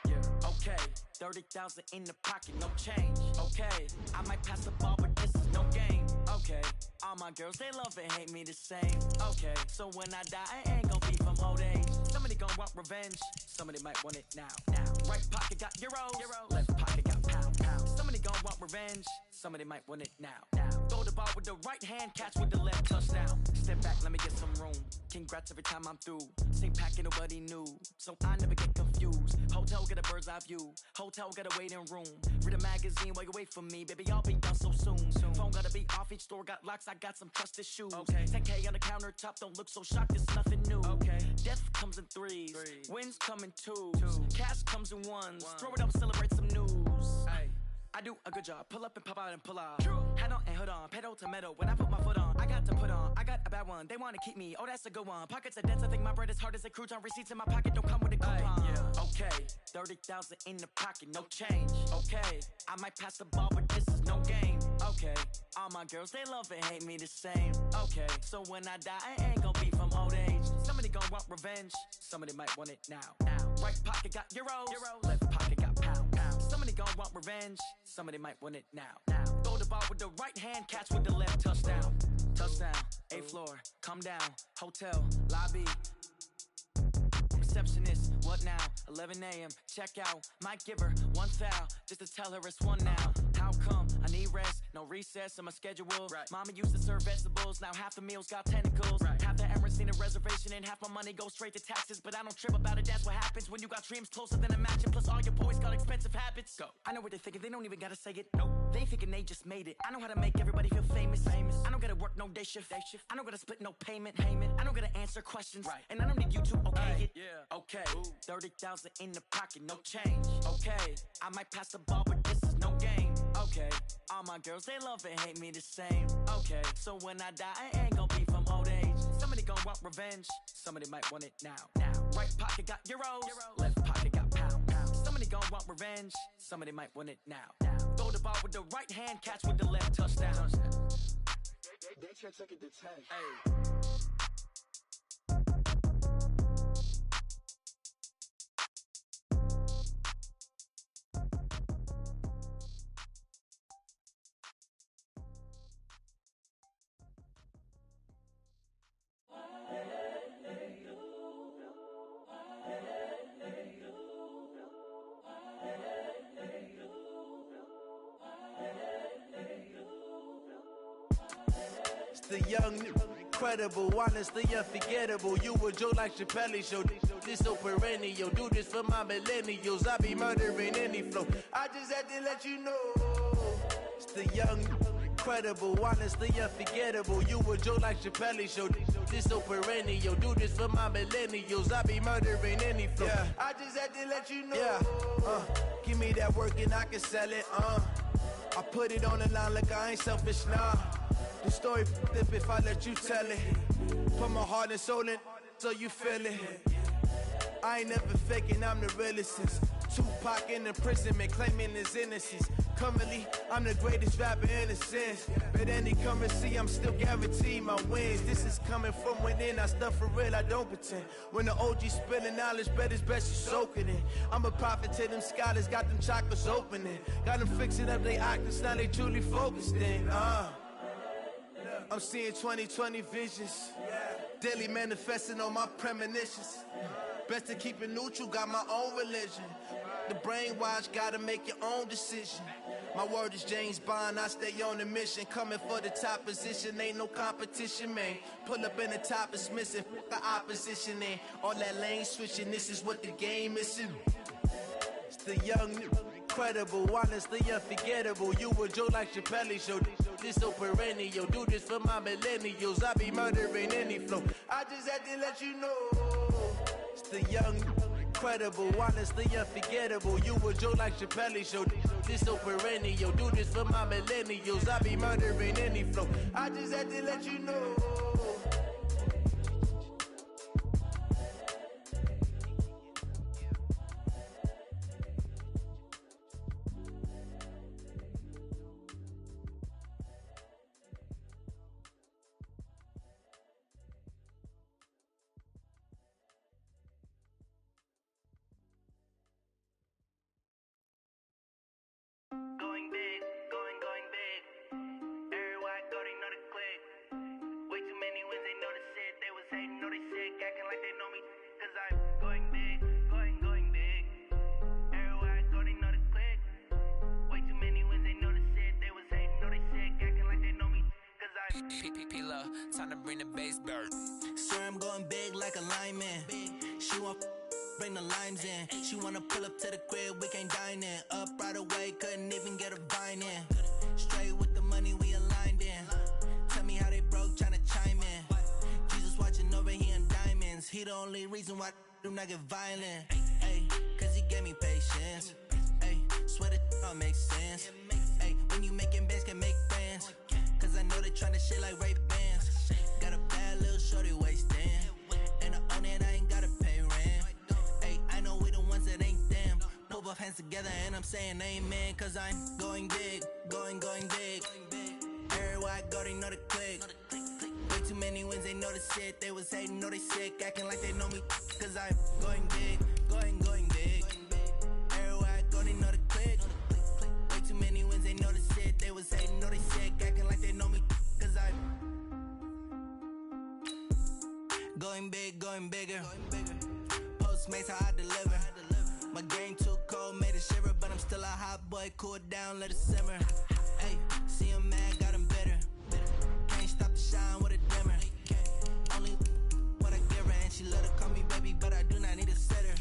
Yeah. Okay. 30,000 in the pocket, no change. Okay. I might pass the ball, but this is no game. Okay. All my girls, they love and hate me the same. Okay. So when I die, I ain't gon' be from old age. Somebody gon' want revenge. Somebody might want it now. Right pocket got euros. Left pocket got pound. Somebody gon' want revenge. Somebody might want it now. Throw the ball with the right hand, catch with the left, touchdown. Step back, let me get some room. Congrats every time I'm through. Same packet, nobody knew, so I never get confused. Hotel get a bird's eye view. Hotel got a waiting room. Read a magazine while you wait for me, baby. I'll be done so soon. Phone gotta be off. Each store got locks. I got some trusted shoes. 10K on the countertop. Don't look so shocked. It's nothing new. Death comes in threes. Wins come in twos. Cash comes in ones. Throw it up, celebrate some news. I do a good job. Pull up and pop out and pull out. Head on and hood on. Pedal to metal. When I put my foot on, I got to put on. I got a bad one. They want to keep me. Oh, that's a good one. Pockets are dense. I think my bread is hard as a crouton. Receipts in my pocket don't come with a coupon. Okay. 30,000 in the pocket. No change. Okay. I might pass the ball, but this is no game. Okay. All my girls, they love and hate me the same. Okay. So when I die, I ain't gon' be from old age. Somebody gon' want revenge. Somebody might want it now. Right pocket got euros. Left pocket got pound. Somebody gon' want revenge. Somebody might want it now. Throw the ball with the right hand, catch with the left, touchdown. Touchdown, 8th floor, come down, hotel, lobby. Receptionist, what now? 11 a.m., check out. Might give her one foul, just to tell her it's one now. How come? I need rest, no recess in my schedule. Mama used to serve vegetables, now half the meals got tentacles. Half the errands need a reservation and half my money goes straight to taxes. But I don't trip about it, that's what happens when you got dreams closer than a mansion. Plus all your boys got expensive habits. Go. I know what they're thinking, they don't even gotta say it. Nope. They thinking they just made it. I know how to make everybody feel famous. I don't gotta work no day shift. I don't gotta split no payment. I don't gotta answer questions. And I don't need you to okay it. Okay, 30,000 in the pocket, no change. Okay, I might pass the ball, but this is no game. Okay, all my girls, they love and hate me the same. Okay, so when I die, I ain't gon' be from old age. Somebody gon' want revenge. Somebody might want it now. Right pocket got euros. Left pocket got pound. Somebody gon' want revenge. Somebody might want it now. Throw the ball with the right hand, catch with the left, touchdown. They can't take it to 10. Hey. The young, incredible, honestly unforgettable. You a Joe like Chappelle show. This so perennial. Do this for my millennials. I be murdering any flow. I just had to let you know. It's the young, incredible, honestly unforgettable. You a Joe like Chappelle show. This so perennial. Do this for my millennials. I be murdering any flow. Yeah. I just had to let you know. Yeah. Give me that work and I can sell it. I put it on the line like I ain't selfish, nah. The story flip if I let you tell it. Put my heart and soul in so you feel it. I ain't never faking, I'm the realest since Tupac in imprisonment, claiming his innocence. Currently, I'm the greatest rapper in a sense. But any currency, I'm still guaranteed my wins. This is coming from within, I stuff for real, I don't pretend. When the OG spilling knowledge, bet it's best you soak it in. I'm a prophet to them scholars, got them chakras opening. Got them fixing up they octaves, now they truly focused in. I'm seeing 2020 visions. Daily manifesting on my premonitions. Best to keep it neutral, got my own religion. The brainwash, gotta make your own decision. My word is James Bond, I stay on the mission. Coming for the top position, ain't no competition, man. Pull up in the top, it's missing, the opposition in. All that lane switching, this is what the game missing. It's the young, incredible, honestly unforgettable. You a Joe like Chappelle show. This so perennial. Do this for my millennials. I be murdering any flow. I just had to let you know. It's the young, incredible, honestly unforgettable. You a Joe like Chappelle show. This so perennial. Do this for my millennials. I be murdering any flow. I just had to let you know. acting like they know me, cause I'm going big, going big. Everywhere I go, they know the click. Way too many wins, they know the shit. They was hating, know they sick, acting like they know me, cause I'm P-P-P-Love, time to bring the bass bird. Sir, I'm going big like a lineman. She want bring the limes in. She wanna pull up to the crib, we can't dine in. Up right away, couldn't even get a vine in. Straight with the money, we aligned in. Tell me how they broke, tryna chime in. Jesus watching over here in diamonds. He the only reason why do not get violent. Ay, cause he gave me patience. Ay, swear that all makes sense. Ay, when you making bands, can make friends. Cause I know they tryna shit like Ray-Bans. Got a bad little shorty wasting. And I own it, I ain't gotta pay rent. Ay, I know we the ones that ain't them. Put both hands together and I'm saying amen. Cause I'm going big, going big. Everywhere I go, they know the click. Way too many wins, they know the shit. They was hating, know they sick, acting like they know me. Cause I'm going big, going big. Everywhere I go, they know the click. Way too many wins, they know the shit. They was hating, know they sick, acting like they know me. Cause I'm going big, going bigger. Postmates, how I deliver. My game too cold, made it shiver. But I'm still a hot boy, cool down, let it simmer. Hey, see him mad, got him bitter. Can't stop the shine with a dimmer. Only what I give her, and she love to call me baby, but I do not need a sitter.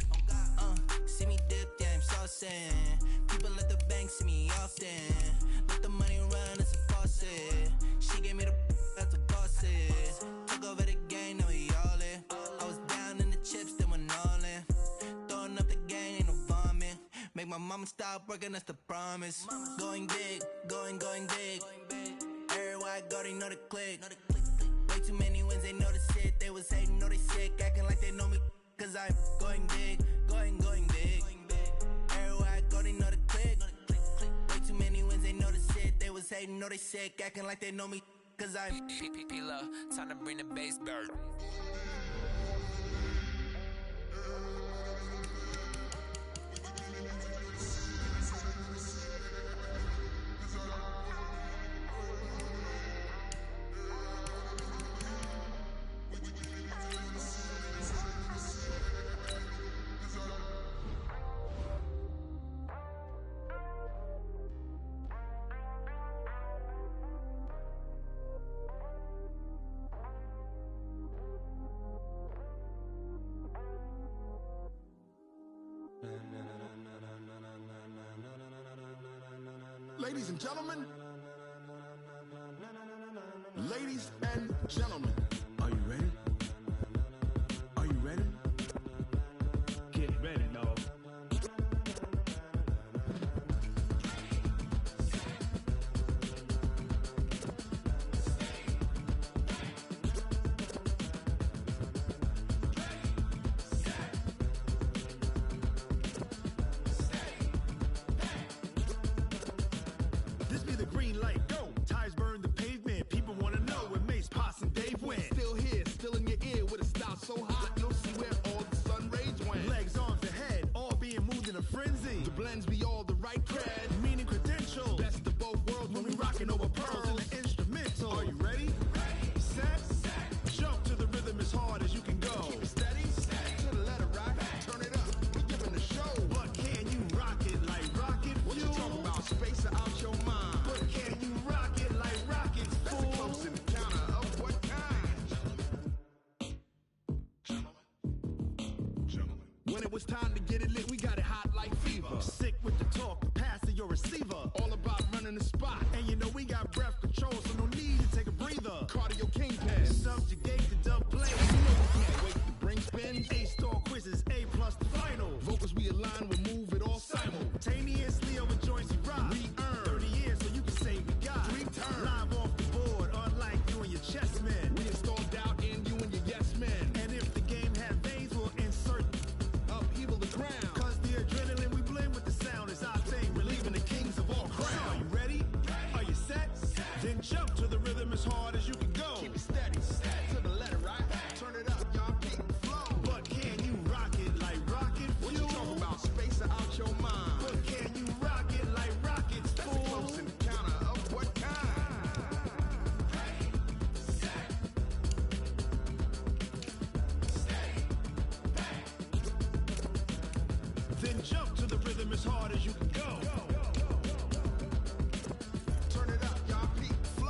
See me dip, yeah, I'm saucing. People at the bank see me often. Let the money run, it's a faucet. She gave me the that's a bosses. Took over the game, now we all in. I was down in the chips, then went all in. Throwing up the game, ain't no vomit. Make my mama stop working, that's the promise. Going big, going big. Everywhere I go, they know the click. Way too many wins, they know the shit. They was hating, know they sick, acting like they know me. Cause I'm going big, going big. Everywhere I go, they know the click. Way too many wins, they know the shit. They was hating, know they sick, acting like they know me. Cause I'm P-P-P-Love, time to bring the bass bird. Ladies and gentlemen, ladies and gentlemen, are you ready? Are you ready? Get ready, dog. This be the green light, go. Tires burn the pavement. People wanna know where Mace, Potts, and Dave went. Still here, still in your ear with a style so hot, you'll see where all the sun rays went. Legs, arms, ahead, all being moved in a frenzy. The blends be all the right cred, meaning credentials. Best of both worlds when we rocking over pearls and the instrumental. Are you ready? Set. Jump to the rhythm as hard as you can go. Keep it steady. To the letter right. Turn it up. We giving the show. But can you rock it like rocket fuel? What you talking about? Space out your mind. But can you rock it like rocket fuel? That's a close encounter of what kind? Gentlemen. When it was time to get it lit, we got it hot like fever. Sick with the talk, pass to your receiver. All about running the spot. And you know we got breath control, so no need to take a breather. Cardio kingpin. Subjugate the dub play. You know we can't wait to bring spin. A-star quizzes, A+ the final. Vocals we align, we move it all simultaneously over joints we rock. We earn 30 years so you can say we got 3 turns. Live off the board, unlike you and your chess men. We install doubt in you and your yes men. And if the game had veins, we'll insert upheaval the ground. Cause the adrenaline we blend with the sound is our thing, relieving the kings of all crowns. Are you ready? Are you set? Then jump to the rhythm as hard as you can go. Keep it steady, to the letter right. Turn it up, y'all keep it flow. But can you rock it like rocket fuel? What you talking about? Space out your mind. But can you rhythm as hard as you can go. Turn it up, y'all. Peak flow.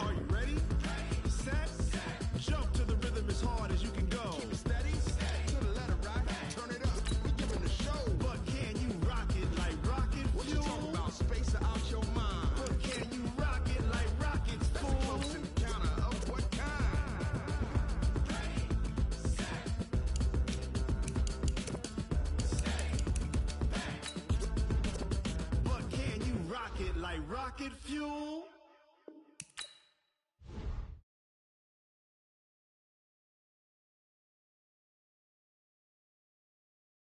Are you ready? Set. Jump to the rhythm as hard as you can go. Keep it steady. To the letter, right? Turn it up. We giving the show. But can you rock it like rocket fuel? What you talking about? Space out your mind. But can you rock it like rockets, fool? That's a close encounter of what kind? But can you rock it like rocket fuel?